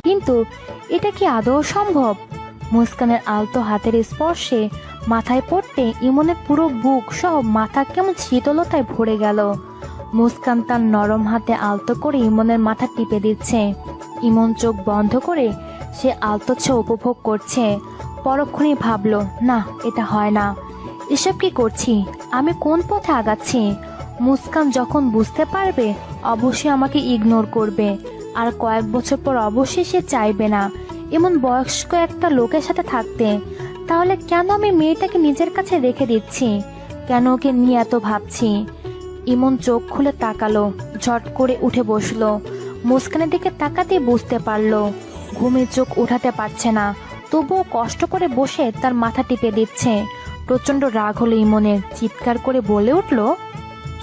কিন্তু এটা কি আদৌ সম্ভব? মুস্কানের আলতো হাতের স্পর্শে মাথায় পড়তে ইমনের পুরো বুক সহ মাথা কেমন শীতলতায় ভরে গেল। মুস্কান তার নরম হাতে আলতো করে ইমনের মাথা টিপে দিচ্ছে। ইমন চোখ বন্ধ করে সে আলতো ছোঁয়া উপভোগ করছে। পরক্ষণেই ভাবলো, না, এটা হয় না। এসব কি করছি? আমি কোন পথে আগাচ্ছি? মুস্কান যখন বুঝতে পারবে অবশ্যই আমাকে ইগনোর করবে, আর কয়েক বছর পর অবশ্যই সে চাইবে না এমন বয়স্ক একটা লোকের সাথে থাকতে। তাহলে কেন আমি মেয়েটাকে নিজের কাছে রেখে দিচ্ছি? কেন ওকে নিয়ে এত ভাবছি? ইমন চোখ খুলে তাকালো, ঝট করে উঠে বসলো। মুস্কানের দিকে তাকাতেই বুঝতে পারলো ঘুমে চোখ উঠাতে পারছে না, তবুও কষ্ট করে বসে তার মাথা টিপে দিচ্ছে। প্রচন্ড রাগ হলো ইমনের, চিৎকার করে বলে উঠলো,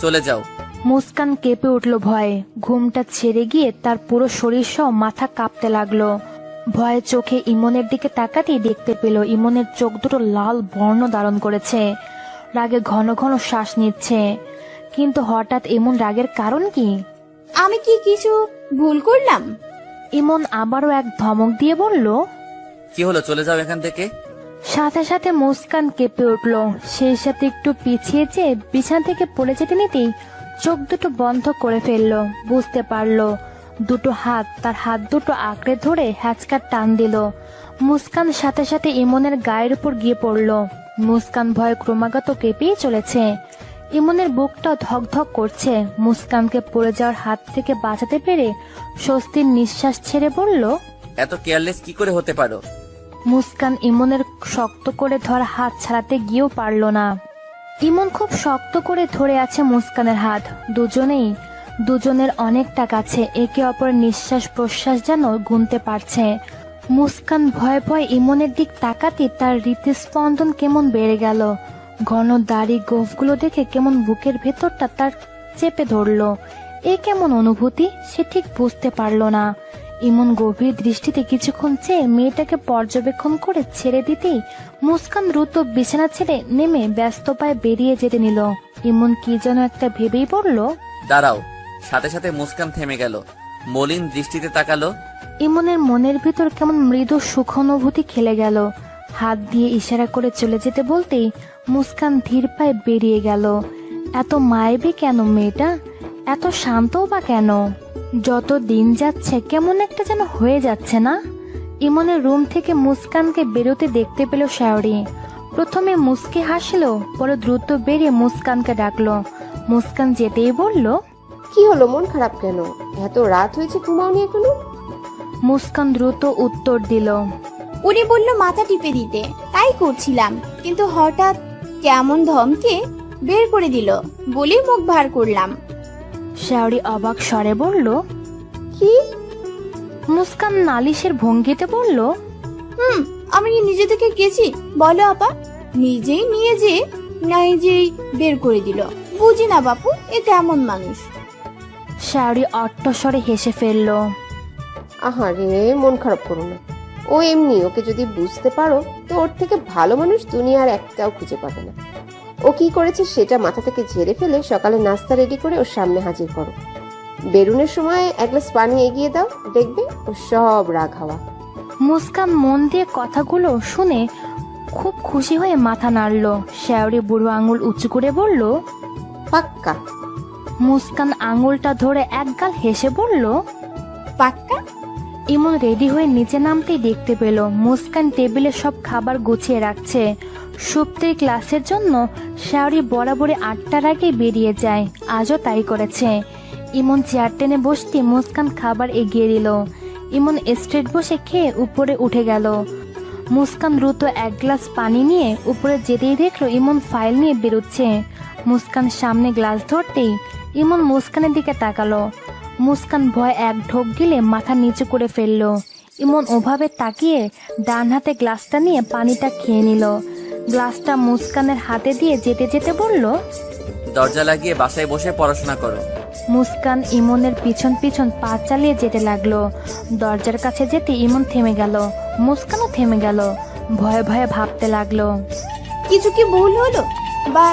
চলে যাও। মুস্কান কেঁপে উঠলো ভয়ে। ঘুমটা ছেড়ে গিয়ে তার পুরো শরীর সহ মাথা কাঁপতে লাগলো। ভয়ে চোখে ইমনের দিকে তাকাতেই দেখতে পেল ইমনের চোখ দুটো লাল বর্ণ ধারণ করেছে। রাগে ঘন ঘন শ্বাস নিচ্ছে। কিন্তু হঠাৎ এমন রাগের কারণ কি? আমি কি কিছু ভুল করলাম? ইমন আবারও এক ধমক দিয়ে বলল। কি হলো, চলে যাও এখান থেকে। সাথে সাথে মুস্কান কেঁপে উঠল। সেই সাথে একটু পিছিয়ে যেয়ে বিছানা থেকে পড়ে যেতে নিতেই চোখ দুটো বন্ধ করে ফেললো। বুঝতে পারলো দুটো হাত তার হাত দুটো আঁকড়ে ধরে হ্যাচকার টান দিল। মুস্কান সাথে সাথে ইমনের গায়ের উপর গিয়ে পড়ল। মুস্কান ভয়ে ক্রমাগত কেঁপেই চলেছে। ইমনের বুকটা ধক ধক করছে। মুস্কানকে পড়ে যাওয়ার হাত থেকে বাঁচাতে পেরে স্বস্তির নিঃশ্বাস ছেড়ে বলল, এত কেয়ারলেস কি করে হতে পারো? মুস্কান ইমনের শক্ত করে ধরা হাত ছাড়াতে গিয়েও পারল না। ইমন খুব শক্ত করে ধরে আছে মুস্কানের হাত। দুজনের অনেকটা কাছে, একে অপরের নিঃশ্বাস প্রশ্বাস যেন গুনতে পারছে। মুস্কান ভয়ে ভয়ে ইমনের দিক তাকাতে তার হৃদস্পন্দন কেমন বেড়ে গেল। ঘন দাড়ি গোফগুলো দেখে কেমন বুকের ভেতরটা তার চেপে ধরলো। এ কেমন অনুভূতি সে ঠিক বুঝতে পারল না। ইমন গভীর দৃষ্টিতে কিছুক্ষণ চেয়ে মেয়েটাকে পর্যবেক্ষণ করে ছেড়ে দিতেই মুস্কান দ্রুত বিছানা ছেড়ে নেমে ব্যস্ত পায়ে বেরিয়ে যেতে নিল। ইমন কি যেন একটা ভেবেই পড়ল। দাঁড়াও। সাথে সাথে মুস্কান থেমে গেল, মলিন দৃষ্টিতে তাকালো। ইমনের মনের ভিতর কেমন মৃদু সুখ অনুভূতি খেলে গেল। হাত দিয়ে ইশারা করে চলে যেতে বলতেই মুস্কান ধীর পায়ে বেরিয়ে গেল। এত মায়াবী কেন মেয়েটা? এত শান্তও বা কেন? যত দিন যাচ্ছে কেমন একটা যেন হয়ে যাচ্ছে না? ইমনের রুম থেকে মুস্কানকে বেরোতে দেখতে পেল শাওরি। প্রথমে মুস্কি হাসলো, পরে দ্রুত বেরিয়ে মুস্কানকে ডাকলো। মুস্কান যেতেই বলল, কি হলো, মন খারাপ কেন? এত রাত হয়েছে, ঘুমাওনি এখনো? মুস্কান দ্রুত উত্তর দিল, উনি বলল মাথা টিপে দিতে, তাই করছিলাম। কিন্তু হঠাৎ কেমন ধমকে বের করে দিল বলে মুখ ভার করলাম। শাওরি অবাক স্বরে বলল, কি? মুস্কান নালিশের ভঙ্গিতে বলল, আমি কি নিজে থেকে গেছি বলো আপা? নিজেই নিয়ে যে নিজেই বের করে দিল। বুঝি না বাপু, এ কেমন মানুষ? শাওরি অট্টস্বরে হেসে ফেলল। আহারে, মন খারাপ করো না। ও এমনি, ওকে যদি বুঝতে পারো তো ওর থেকে ভালো মানুষ দুনিয়ার একটাও খুঁজে পাবে না। ও কি করেছে সেটা মাথা থেকে ঝেড়ে ফেলে সকালে নাস্তা রেডি করে ওর সামনে হাজির করো। বেরুনের সময় এক গ্লাস পানি এগিয়ে দাও, দেখবে ও সব রাগ হাওয়া। মুস্কান মন দিয়ে কথাগুলো শুনে খুব খুশি হয়ে মাথা নাড়ল। শাওরি বুড়ো আঙুল উঁচু করে বলল, পাক্কা। মুস্কান আঙুলটা ধরে একগাল হেসে বলল, পাক্কা। ইমন রেডি হয়ে নিচে নামতেই দেখতে পেল মুস্কান টেবিলে সব খাবার গুছিয়ে রাখছে। সুপ্তির ক্লাসের জন্য শাওরি বরাবরই 8টার আগে বেরিয়ে যায়, আজও তাই করেছে। ইমন চেয়ার টেনে বসতে মুস্কান খাবার এগিয়ে দিল। ইমন স্ট্রেট বসে খেয়ে উপরে উঠে গেল। মুস্কান দ্রুত এক গ্লাস পানি নিয়ে উপরে যেতেই দেখলো ইমন ফাইল নিয়ে বেরোচ্ছে। মুস্কান সামনে গ্লাস ধরতেই ইমন মুস্কানের দিকে তাকালো। মুস্কান ভয় এক ঢোক গিলে মাথা নিচু করে ফেললো। ইমন ওভাবে তাকিয়ে ডান হাতে গ্লাসটা নিয়ে পানিটা খেয়ে নিল। গ্লাসটা মুস্কানের হাতে দিয়ে যেতে যেতে বলল, দরজা লাগিয়ে বাসায় বসে পড়াশোনা করো। মুস্কান ইমনের পিছন পিছন পা চালিয়ে যেতে লাগলো। দরজার কাছে যেতে ইমন থেমে গেল। মুস্কানও থেমে গেল, ভয়ে ভয়ে ভাবতে লাগলো, কিছু কি ভুল হলো বা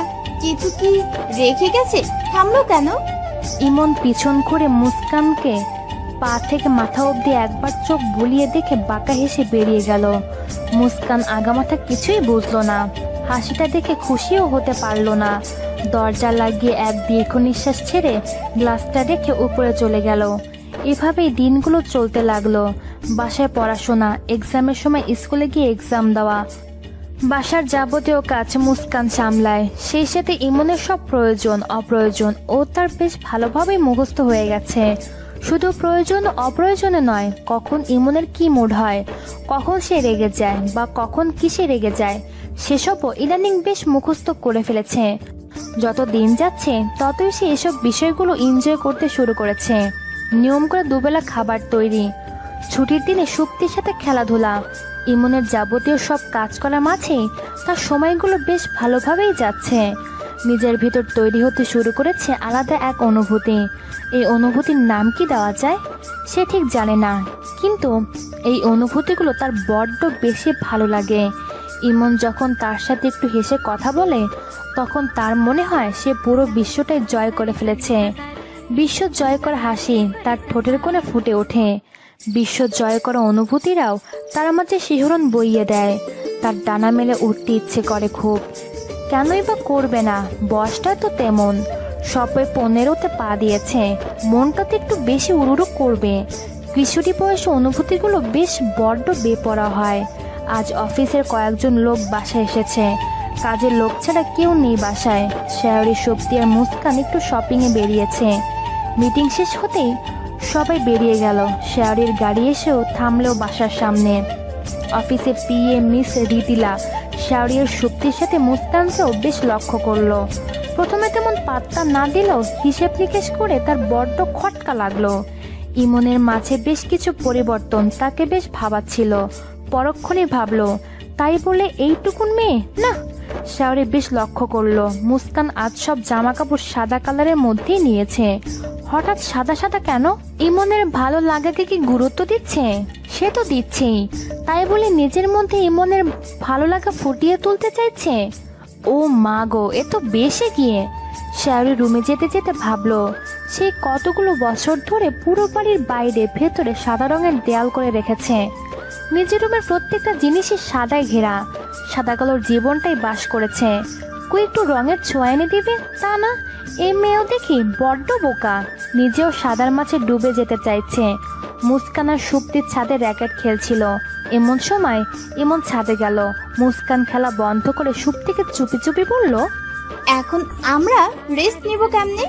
কিছু কি রেখে গেছে? থামলো কেন? ইমন পিছন করে মুস্কানকে পা থেকে মাথা অবধি একবার চোখ বুলিয়ে দেখে বাঁকা হেসে বেরিয়ে গেল। মুস্কান আগামাথা কিছুই বুঝলো না, হাসিটা দেখে খুশিও হতে পারলো না। দরজা লাগিয়ে এক দীর্ঘ নিঃশ্বাস ছেড়ে গ্লাসটা রেখে উপরে চলে গেল। এভাবেই দিনগুলো চলতে লাগলো। বাসায় পড়াশোনা, এক্সামের সময় স্কুলে গিয়ে এক্সাম দেওয়া, বাসার যাবতীয় কাজ মুস্কান সামলায়। সেই সাথে ইমনের সব প্রয়োজন অপ্রয়োজন ও তার বেশ ভালোভাবেই মুখস্থ হয়ে গেছে। শুধু প্রয়োজন অপ্রয়োজনে নয়, কখন ইমনের কি মুড হয়, কখন সে রেগে যায় বা কখন কিসে রেগে যায়, সেসবও ইদানিং বেশ মুখস্থ করে ফেলেছে। যত দিন যাচ্ছে ততই সে এসব বিষয়গুলো এনজয় করতে শুরু করেছে। নিয়ম করে দুবেলা খাবার তৈরি, ছুটির দিনে সুপ্তির সাথে খেলাধুলা, ইমনের যাবতীয় সব কাজ করার মাঝে তার সময়গুলো বেশ ভালোভাবেই যাচ্ছে। নিজের ভিতর তৈরি হতে শুরু করেছে আলাদা এক অনুভূতি। এই অনুভূতির নাম কি দেওয়া যায় সে ঠিক জানে না, কিন্তু এই অনুভূতিগুলো তার বড্ড বেশি ভালো লাগে। ইমন যখন তার সাথে একটু হেসে কথা বলে তখন তার মনে হয় সে পুরো বিশ্বটাই জয় করে ফেলেছে। বিশ্ব জয় করা হাসি তার ঠোঁটের কোণে ফুটে ওঠে। বিশ্ব জয় করা অনুভূতিরাও তার মাঝে শিহরণ বইয়ে দেয়। তার ডানা মেলে উঠতে ইচ্ছে করে খুব। কেনই বা করবে না, বয়সটা তো তেমন, সবে 15তে পা দিয়েছে, মনটা তো একটু বেশি উড়ুড়ু করবে। কিশোরী বয়সে অনুভূতিগুলো বেশ বড্ড বেপরোয়া হয়। আজ অফিসের কয়েকজন লোক বাসায় এসেছে, কাজের লোক ছাড়া কেউ নেই বাসায়। শেয়ারি, শক্তি আর মুস্কান একটু শপিংয়ে বেরিয়েছে। মিটিং শেষ হতেই সবাই বেরিয়ে গেল। শেয়ারির গাড়ি এসেও থামলেও বাসার সামনে। অফিসে পিএ মিস রিতিলা শেয়ারির শক্তির সাথে মুস্কানকেও বেশ লক্ষ্য করলো। প্রথমে তেমন পাত্তা না দিলেও হিসেব নিকেশ করে তার বড্ড খটকা লাগলো। ইমনের মাঝে বেশ কিছু পরিবর্তন তাকে বেশ ভাবাচ্ছিল। পরক্ষণে ভাবলো, তাই বলে এইটুকুন মেয়ে না। শেয়ারি বেশ লক্ষ্য করলো মুস্কান আজ সব জামা কাপড় সাদা কালারের মধ্যেই নিয়েছে। হঠাৎ সাদা সাদা কেন? ইমনের ভালো লাগাকে কি গুরুত্ব দিচ্ছে? সে তো দিচ্ছেই, তাই বলে নিজের মধ্যে ইমনের ভালো লাগা ফুটিয়ে তুলতে চাইছে। ও মা গো, এ তো বেশি গিয়ে। শেয়ারি রুমে যেতে যেতে ভাবলো, সে কতগুলো বছর ধরে পুরো বাড়ির বাইরে ভেতরে সাদা রঙের দেয়াল করে রেখেছে। নিজের রুমের প্রত্যেকটা জিনিসই সাদায় ঘেরা, সাদা কালোর জীবনটাই বাস করেছে। কই একটু রঙের ছোঁয়া এনে দিবে, তা না। এই মেয়েও দেখি বড্ড বোকা, নিজেও সাদার মাঝে ডুবে যেতে চাইছে। মুস্কান আর সুপ্তির ছাদে র্যাকেট খেলছিল। এমন সময় ইমন ছাদে গেল। মুস্কান খেলা বন্ধ করে সুপ্তিকে চুপি চুপি বলল, এখন আমরা রেস্ট নিব কেমনে?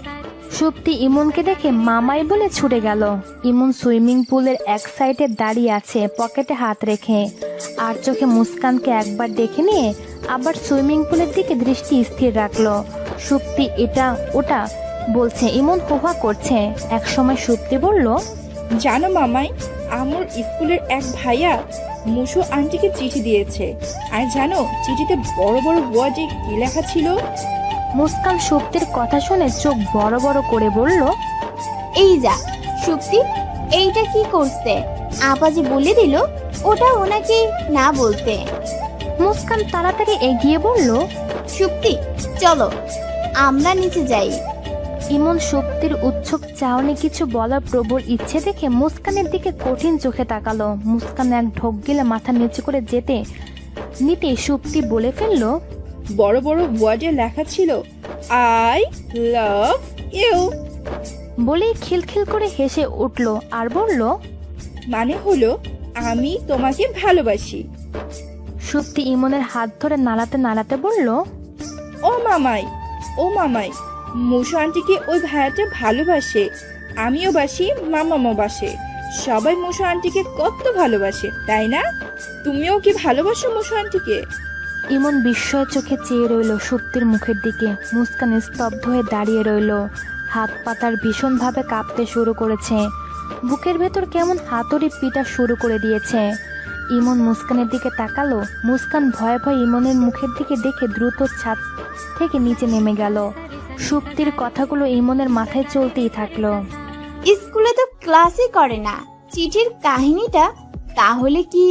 সুপ্তি ইমনকে দেখে মামাই বলে ছুটে গেল। ইমন সুইমিং পুলের এক সাইডে দাঁড়িয়ে আছে পকেটে হাত রেখে, আর চোখে মুস্কানকে একবার দেখে নিয়ে আবার সুইমিং পুলের দিকে দৃষ্টি স্থির রাখলো। সুপ্তি এটা ওটা বলছে, ইমন হোহা করছে। এক সময় সুপ্তি বলল, জানো মামাই, আমার স্কুলের এক ভাইয়া মুসু আন্টিকে চিঠি দিয়েছে। আর জানো চিঠিতে বড় বড় ওয়ার্ডে কি লেখা ছিল? মুস্কান সুপ্তির কথা শুনে চোখ বড় বড় করে বলল, এই যা শক্তি, এইটা কি করছে? আপা যে বলে দিল ওটা ওনাকে না বলতে। মুস্কান তাড়াতাড়ি এগিয়ে বলল, শক্তি চলো আমরা নিচে যাই। ইমন সুপ্তির উৎসুক চাহনি কিছু বলার প্রবল ইচ্ছে দেখে মুস্কানের দিকে কঠিন চোখে তাকালো। মুস্কান এক ঢোক গিলে মাথা নিচু করে যেতে নিতে সুপ্তি বলে ফেললো, বড় বড় ওয়ার্ডে লেখা ছিল আই লাভ ইউ। বলেই খিলখিল করে হেসে উঠল আর বলল, মানে হলো আমি তোমাকে ভালোবাসি। সুপ্তি ইমনের হাত ধরে নাড়াতে নাড়াতে বলল, ও মামাই, মুসু আন্টিকে ওই ভাইয়াটা ভালোবাসে, আমিও বাসি, মামামও বাসে, সবাই মুসু আন্টিকে কত ভালোবাসে, তাই না? তুমিও কি ভালোবাসো মুসু আন্টিকে? ইমন বিস্ময় চোখে চেয়ে রইল সুপ্তির মুখের দিকে। মুস্কান স্তব্ধ হয়ে দাঁড়িয়ে রইল। হাত পাতার ভীষণভাবে কাঁপতে শুরু করেছে। বুকের ভেতর কেমন হাতুড়ি পিটা শুরু করে দিয়েছে। ইমন মুস্কানের দিকে তাকালো। মুস্কান ভয়ে ভয়ে ইমনের মুখের দিকে দেখে দ্রুত ছাদ থেকে নিচে নেমে গেল। সুপ্তির কথাগুলো ইমনের মাথায় চলতেই থাকলো। স্কুলে তো ক্লাসই করে না, চিঠির কাহিনীটা তাহলে কি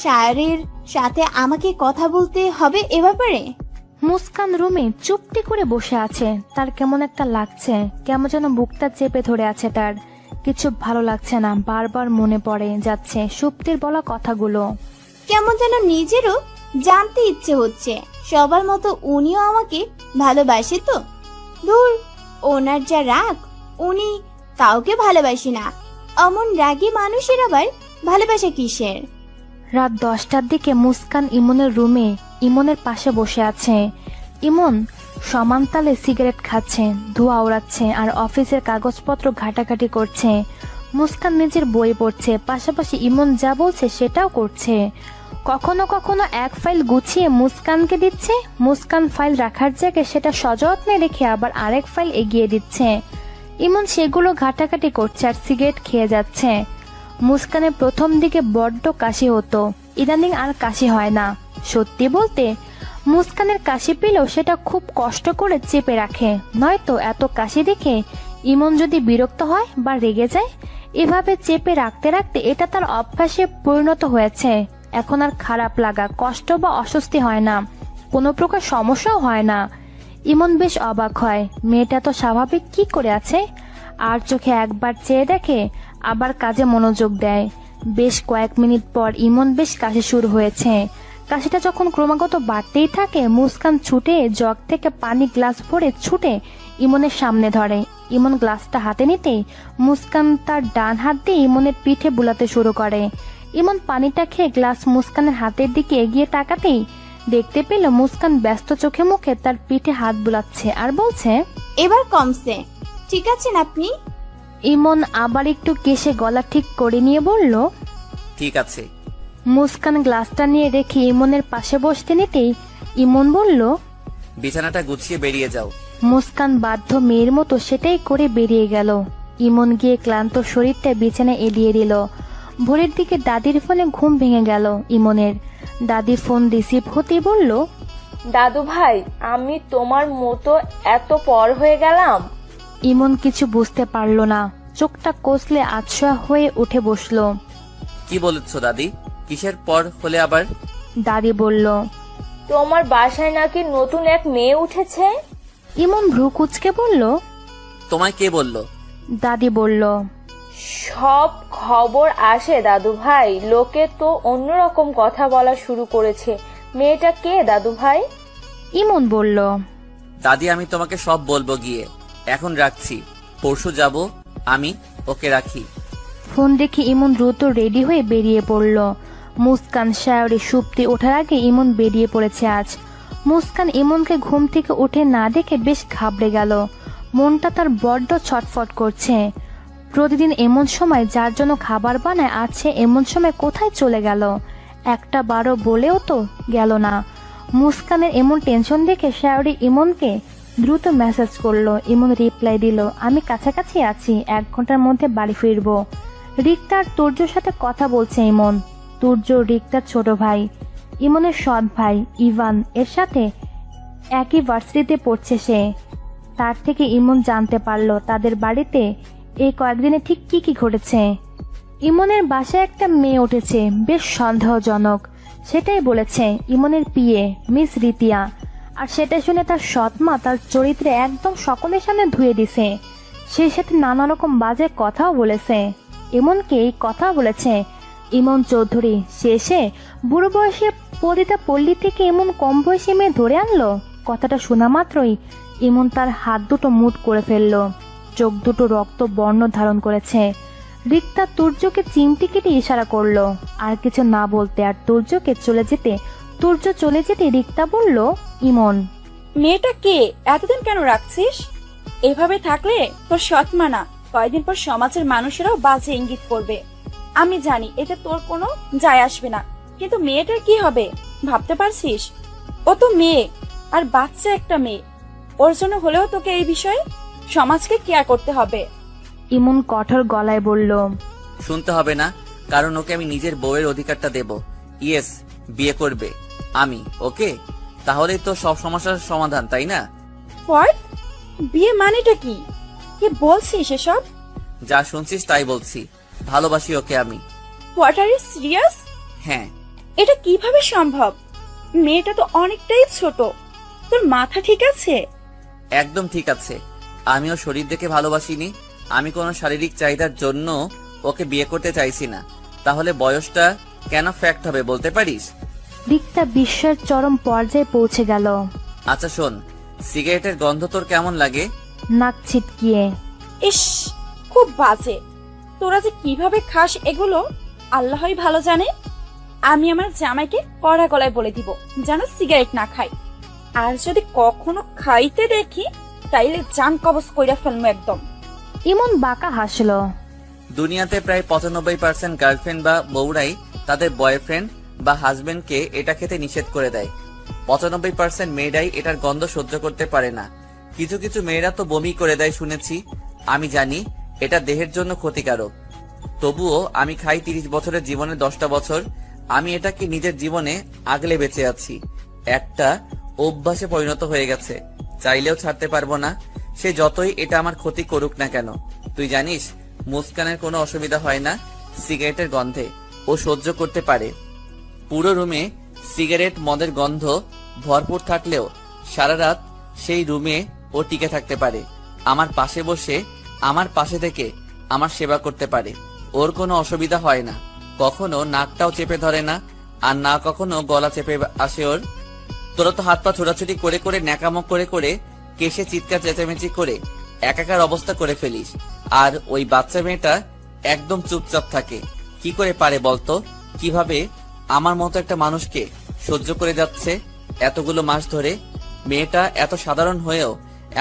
শায়রের সাথে আমাকে কথা বলতে হবে এ ব্যাপারে? মুস্কান রুমে চুপটি করে বসে আছে। তার কেমন একটা লাগছে, কেমন যেন বুকটা চেপে ধরে আছে তার। কিছু ভালো লাগছে না, বারবার মনে পড়ে যাচ্ছে সুপ্তির বলা কথাগুলো। কেমন যেন নিজেরও জানতে ইচ্ছে হচ্ছে সবার মতো উনিও আমাকে ভালোবাসে তো। ধুর, ওনার যা রাগ, উনি কাউকে ভালোবাসি না। অমন রাগী মানুষের আবার ভালোবাসা কিসের? রাত 10টার দিকে মুস্কান ইমনের রুমে ইমনের পাশে বসে আছে। ইমন সমান তালে সিগারেট খাচ্ছে, ধোঁয়া ওড়াচ্ছে আর অফিসের কাগজপত্র ঘাটাঘাটি করছে। মুস্কান নিজের বই পড়ছে, পাশাপাশি ইমন যা বলছে সেটাও করছে। কখনো কখনো এক ফাইল গুছিয়ে মুস্কানকে দিচ্ছে, মুস্কান ফাইল রাখার জায়গায় সেটা সযত্নে রেখে আবার আরেক ফাইল এগিয়ে দিচ্ছে। ইমন সেগুলো ঘাটাঘাটি করছে আর সিগারেট খেয়ে যাচ্ছে। মুস্কানের প্রথম দিকে বড্ড কাশি হতো, ইদানিং আর কাশি হয় না। সত্যি বলতে মুস্কানের কাশি পেলেও সেটা খুব কষ্ট করে চেপে রাখে, নয়তো এত কাশি দেখে ইমন যদি বিরক্ত হয় বা রেগে যায়। এভাবে চেপে রাখতে রাখতে এটা তার অভ্যাসে পরিণত হয়েছে। এখন আর খারাপ লাগা, কষ্ট বা অস্বস্তি হয় না, কোনো প্রকার সমস্যাও হয় না। ইমন বেশ অবাক হয়, মেয়েটা তো স্বাভাবিক কি করে আছে। আর চোখে একবার চেয়ে দেখে, আবার কাজে মনোযোগ দেয়। বেশ কয়েক মিনিট পর ইমন বেশ কাশি শুরু হয়েছে। কাশিটা যখন ক্রমাগত বাড়তেই থাকে, মুস্কান ছুটে জগ থেকে পানি গ্লাস ভরে ছুটে ইমনের সামনে ধরে। ইমন গ্লাসটা হাতে নিতেই মুস্কান তার ডান হাত দিয়ে ইমনের পিঠে বুলাতে শুরু করে। ইমন পানিটা খেয়ে গ্লাস মুস্কানের হাতের দিকে এগিয়ে তাকাতেই দেখতে পেল মুস্কান ব্যস্ত চোখে মুখে তার পিঠে হাত বুলাচ্ছে আর বলছে, এবার কমছে, ঠিক আছেন আপনি? ইমন আবার একটু কেশে গলা ঠিক করে নিয়ে বলল, ঠিক আছে। মুস্কান গ্লাসটা নিয়ে রেখে ইমনের পাশে বসতে নিতেই ইমন বলল, বিছানাটা গুছিয়ে বেরিয়ে যাও। মুস্কান বাধ্য মেয়ের মতো সেটাই করে বেরিয়ে গেল। ইমন গিয়ে ক্লান্ত শরীরটা বিছানায় এলিয়ে দিল। ভোরের দিকে দাদির ফোনে ঘুম ভেঙে গেল ইমনের। দাদি ফোন রিসিভ হতে বলল, দাদু ভাই, আমি তোমার মতো এত পর হয়ে গেলাম? ইমন কিছু বুঝতে পারল না, চোখটা কষলে আতশোয়া হয়ে উঠে বসলো। কি বলেছ দাদি? কিসের পর হলে আবার? দাদি বলল, তোমার বাসায় নাকি নতুন এক মেয়ে উঠেছে। ইমন ভ্রু কুচকে বলল, তোমায় কে বলল? দাদি বলল, সব খবর আসে দাদু ভাই, লোকে তো অন্যরকম কথা বলা শুরু করেছে। মেয়েটা কে দাদু ভাই? ইমন বলল, দাদি আমি তোমাকে সব বলবো গিয়ে, এখন রাখছি, পরশু যাব আমি, ওকে রাখি। ফোন দেখে ইমন দ্রুত রেডি হয়ে বেরিয়ে পড়ল। মুস্কান, শায়রি, সুপ্তি ওঠার আগে ইমন বেরিয়ে পড়েছে আজ। মুস্কান ইমনকে ঘুম থেকে উঠে না দেখে বেশ ঘাবড়ে গেল। মনটা তার বড্ড ছটফট করছে। প্রতিদিন এমন সময় যার জন্য খাবার বানায়, আজ সে এমন সময় কোথায় চলে গেল? একটা বারো বলেও তো গেল না। মুস্কানের এমন টেনশন দেখে শায়রি ইমনকে দ্রুত মেসেজ করলো। ইমন রিপ্লাই দিল, আমি কাছাকাছি আছি, 1 ঘন্টার মধ্যে বাড়ি ফিরবো। রিক্তা আর তুর্যর সাথে কথা বলছে ইমন। তুর্য রিক্তার ছোট ভাই, ইমনের সৎ ভাই ইভান এর সাথে একই ভার্সিটিতে পড়ছে সে। তার থেকে ইমন জানতে পারলো তাদের বাড়িতে এই কয়েকদিনে ঠিক কি কি ঘটেছে। ইমনের বাসায় একটা মেয়ে উঠেছে, বেশ সন্দেহজনক। সেটাই বলেছে ইমনের পিএ মিস রিতিয়া। আর সেটা শুনে তার সৎ মা তার চরিত্রে একদম সকলের সামনে ধুয়ে দিছে। সেই সাথে নানা রকম বাজে কথাও বলেছে। এমনকি এই কথা বলেছে ইমন চৌধুরী শেষে বুড়ো বয়সে পরিতা পল্লী থেকে এমন কম বয়সী মেয়ে ধরে আনলো। কথাটা শোনা মাত্রই ইমন তার হাত দুটো মুঠ করে ফেললো। চোখ দুটো রক্ত বর্ণ ধারণ করেছে। রিক্তা তুর্যকে চিমটি কেটে ইশারা করলো আর কিছু না বলতে, আর তুর্যকে চলে যেতে তুর্য চলে যেতে রিক্তা বলল, ইমন মেয়েটা কে? এতদিন কেন রাখছিস? এভাবে থাকলে তোর সৎ মানা কয়দিন পর সমাজের মানুষেরাও বাজে ইঙ্গিত করবে। আমি জানি এতে তোর কোনো যায় আসবে না, কিন্তু মেয়েটার কি হবে ভাবতে পারছিস? ও তো মেয়ে, আর বাচ্চা একটা মেয়ে। ওর জন্য হলেও তোকে এই বিষয়ে সমাজকে কেয়ার করতে হবে। ইমন কঠোর গলায় বলল, শুনতে হবে না, কারণ ওকে আমি নিজের বউয়ের অধিকারটা দেব। ইয়েস, বিয়ে করবে আমি ওকে, তাহলেই তো সব সমস্যার সমাধান, তাই না? হোয়াট? বিয়ে মানেটা কি? কি বলছিস এসব? যা শুনছিস তাই বলছি, ভালোবাসি ওকে আমি। What are you serious? হ্যাঁ। এটা কিভাবে সম্ভব? মেয়েটা তো অনেকটাই ছোট। তোর মাথা ঠিক আছে? একদম ঠিক আছে। আমিও শরীর দেখে ভালোবাসিনি, আমি কোনো শারীরিক চাহিদার জন্য ওকে বিয়ে করতে চাইছি না। তাহলে বয়সটা কেন ফ্যাক্ট হবে বলতে পারিস? রিক্তা বিশ্বের চরম পর্যায়ে পৌঁছে গেল। আচ্ছা শোন, সিগারেটের গন্ধ তোর কেমন লাগে? নাক ছিটকিয়ে। ইস, খুব বাজে। তোরা যে কিভাবে খাস এগুলো আল্লাহই ভালো জানে। আমি আমার জামাইকে কড়া গলায় বলে দিব যেন সিগারেট না খাই, আর যদি কখনো খাইতে দেখি তাইলে জান কবজ কইরা ফেলবো একদম। ইমন বাঁকা হাসলো। দুনিয়াতে প্রায় 95% গার্লফ্রেন্ড বা বউরাই তাদের বয়ফ্রেন্ড বা হাজবেন্ডকে এটা খেতে নিষেধ করে দেয়। 95% মেয়েরাই এটার গন্ধ সহ্য করতে পারে না। কিছু কিছু মেয়েরা তো বমি করে দেয় শুনেছি। আমি জানি এটা দেহের জন্য ক্ষতিকারক, তবুও আমি খাই 30 বছরের জীবনে 10টা বছর। আমি এটাকে নিজের জীবনে আগলে বেঁচে আছি। একটা অভ্যাসে পরিণত হয়ে গেছে, চাইলেও ছাড়তে পারবো না, সে যতই এটা আমার ক্ষতি করুক না কেন। তুই জানিস মুস্কানের কোনো অসুবিধা হয় না সিগারেটের গন্ধে, ও সহ্য করতে পারে। পুরো রুমে সিগারেট মদের গন্ধ ভরপুর থাকলেও সারা রাত সেই রুমে ও টিকে থাকতে পারে। আমার পাশে বসে আমার পাশে থেকে আমার সেবা করতে পারে, ওর কোনো অসুবিধা হয় না। কখনো নাকটাও চেপে ধরে না, আর না কখনো গলা চেপে আসে ওর। তোরা তো হাত পা ছোড়াছুটি করে করে ন্যাকামো করে করে কেসে চিৎকার চেঁচামেচি করে একাকার অবস্থা করে ফেলিস, আর ওই বাচ্চা মেয়েটা একদম চুপচাপ থাকে। কি করে পারে বলতো? কিভাবে আমার মতো একটা মানুষকে সহ্য করে যাচ্ছে এতগুলো মাস ধরে? মেয়েটা এত সাধারণ হয়েও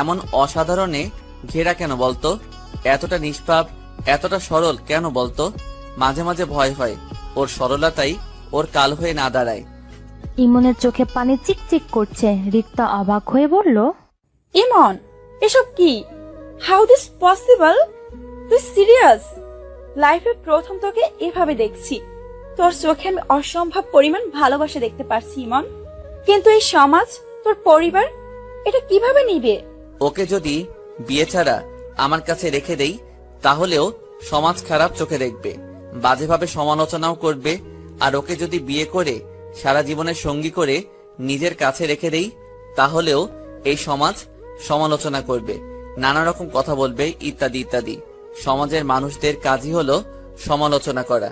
এমন অসাধারণে ঘেরা কেন বলতো? এতটা নিষ্পাপ, এতটা সরল কেন বলতো? মাঝে মাঝে ভয় হয় ওর সরলতাই ওর কাল হয়ে না দাঁড়ায়। ইমনের চোখে পানি চিকচিক করছে। রিক্তা অবাক হয়ে বলল, ইমন, এসব কি? How this possible? তুই সিরিয়াস? লাইফে প্রথম তোকে এভাবে দেখছি। তোর চোখে আমি অসম্ভব পরিমাণ ভালোবাসা দেখতে পারছি ইমন, কিন্তু এই সমাজ, তোর পরিবার এটা কিভাবে নিবে? ওকে যদি বিয়ে ছাড়া আমার কাছে রেখে দেই তাহলেও সমাজ খারাপ চোখে দেখবে, বাজেভাবে সমালোচনাও করবে। আর ওকে যদি বিয়ে করে সারা জীবনের সঙ্গী করে নিজের কাছে রেখে দেই তাহলেও এই সমাজ সমালোচনা করবে, নানা রকম কথা বলবে, ইত্যাদি ইত্যাদি। সমাজের মানুষদের কাজই হলো সমালোচনা করা।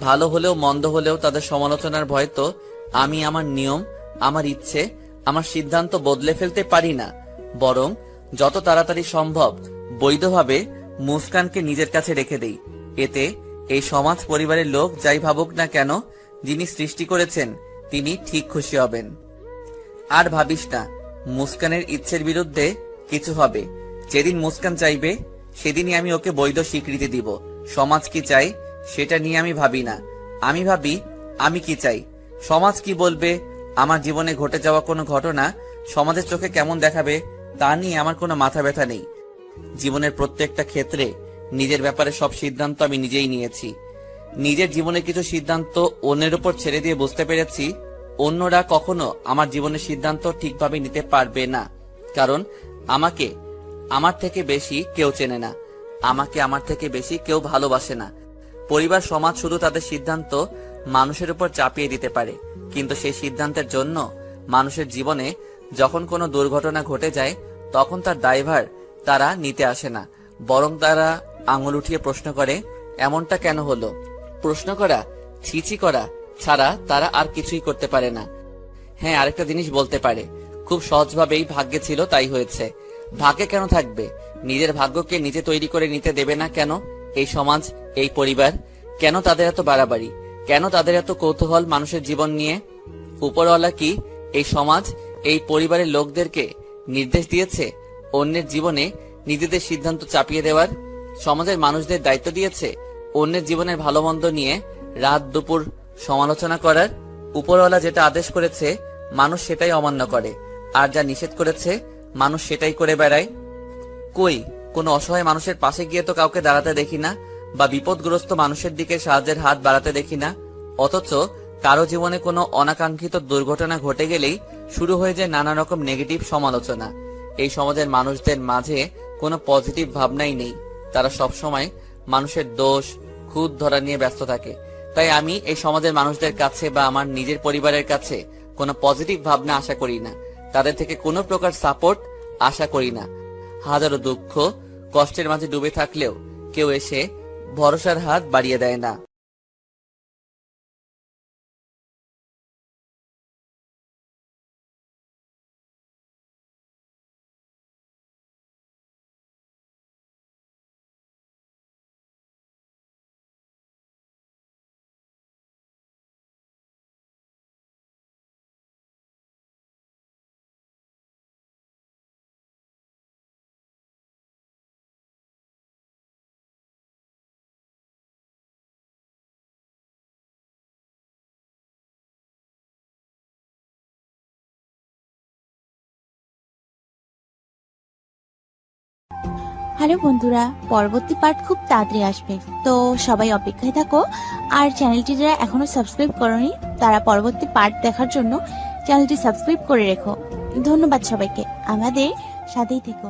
ভালো হলেও মন্দ হলেও তাদের সমালোচনার ভয় তো আমি আমার নিয়ম, আমার ইচ্ছে, আমার সিদ্ধান্ত বদলে ফেলতে পারি না। বরং যত তাড়াতাড়ি সম্ভব বৈধভাবে মুস্কানকে নিজের কাছে রেখে দেই। এতে এই সমাজ পরিবারের লোক যাই ভাবুক না কেন, যিনি সৃষ্টি করেছেন তিনি ঠিক খুশি হবেন। আর ভাবিস না মুস্কানের ইচ্ছের বিরুদ্ধে কিছু হবে। যেদিন মুস্কান চাইবে সেদিনই আমি ওকে বৈধ স্বীকৃতি দিব। সমাজ কি চাই সেটা নিয়ে আমি ভাবি না, আমি ভাবি আমি কি চাই। সমাজ কি বলবে, আমার জীবনে ঘটে যাওয়া কোনো ঘটনা সমাজের চোখে কেমন দেখাবে তা নিয়ে আমার কোনো মাথা ব্যথা নেই। জীবনের প্রত্যেকটা ক্ষেত্রে নিজের ব্যাপারে সব সিদ্ধান্ত আমি নিজেই নিয়েছি। নিজের জীবনের কিছু সিদ্ধান্ত অন্যের উপর ছেড়ে দিয়ে বুঝতে পেরেছি অন্যরা কখনো আমার জীবনের সিদ্ধান্ত ঠিকভাবে নিতে পারবে না, কারণ আমাকে আমার থেকে বেশি কেউ চেনে না, আমাকে আমার থেকে বেশি কেউ ভালোবাসে না। পরিবার সমাজ শুধু তাদের সিদ্ধান্ত মানুষের উপর চাপিয়ে দিতে পারে, কিন্তু সেই সিদ্ধান্তের জন্য মানুষের জীবনে যখন কোনো দুর্ঘটনা ঘটে যায় তখন তার দায়ভার তারা নিতে আসে না, বরং তারা আঙুল উঠিয়ে প্রশ্ন করে এমনটা কেন হলো। প্রশ্ন করা, ছিছি করা ছাড়া তারা আর কিছুই করতে পারে না। হ্যাঁ, আরেকটা জিনিস বলতে পারে, খুব সহজভাবেই ভাগ্যে ছিল তাই হয়েছে। ভাগ্যে কেন থাকবে? নিজের ভাগ্যকে নিজে তৈরি করে নিতে দেবে না কেন এই সমাজ, এই পরিবার? কেন তাদের এত বাড়াবাড়ি? কেন তাদের এত কৌতূহল মানুষের জীবন নিয়ে? উপরওয়ালা কি এই সমাজ, এই পরিবারের লোকদেরকে নির্দেশ দিয়েছে অন্যের জীবনে নিজেদের সিদ্ধান্ত চাপিয়ে দেওয়ার? সমাজের মানুষদের দায়িত্ব দিয়েছে অন্যের জীবনের ভালো মন্দ নিয়ে রাত দুপুর সমালোচনা করার? উপরওয়ালা যেটা আদেশ করেছে মানুষ সেটাই অমান্য করে, আর যা নিষেধ করেছে মানুষ সেটাই করে বেড়ায়। কই কোনো অসহায় মানুষের পাশে গিয়ে তো কাউকে দাঁড়াতে দেখি না, বা বিপদগ্রস্ত মানুষের দিকে সাহায্যের হাত বাড়াতে দেখি না। অথচ কারো জীবনে কোনো অনাকাঙ্ক্ষিত দুর্ঘটনা ঘটে গেলেই শুরু হয়ে যায় নানা রকম নেগেটিভ সমালোচনা। এই সমাজের মানুষদের মাঝে কোনো পজিটিভ ভাবনাই নেই, তারা সবসময় মানুষের দোষ খুঁত ধরা নিয়ে ব্যস্ত থাকে। তাই আমি এই সমাজের মানুষদের কাছে বা আমার নিজের পরিবারের কাছে কোনো পজিটিভ ভাবনা আশা করি না, তাদের থেকে কোনো প্রকার সাপোর্ট আশা করি না। হাজারো দুঃখ কষ্টের মাঝে ডুবে থাকলেও কেউ এসে ভরসার হাত বাড়িয়ে দেয় না। হ্যালো বন্ধুরা, পরবর্তী পার্ট খুব তাড়াতাড়ি আসবে, তো সবাই অপেক্ষায় থাকো। আর চ্যানেলটি যারা এখনো সাবস্ক্রাইব করনি তারা পরবর্তী পার্ট দেখার জন্য চ্যানেলটি সাবস্ক্রাইব করে রেখো। ধন্যবাদ সবাইকে, আমাদের সাথেই থেকো।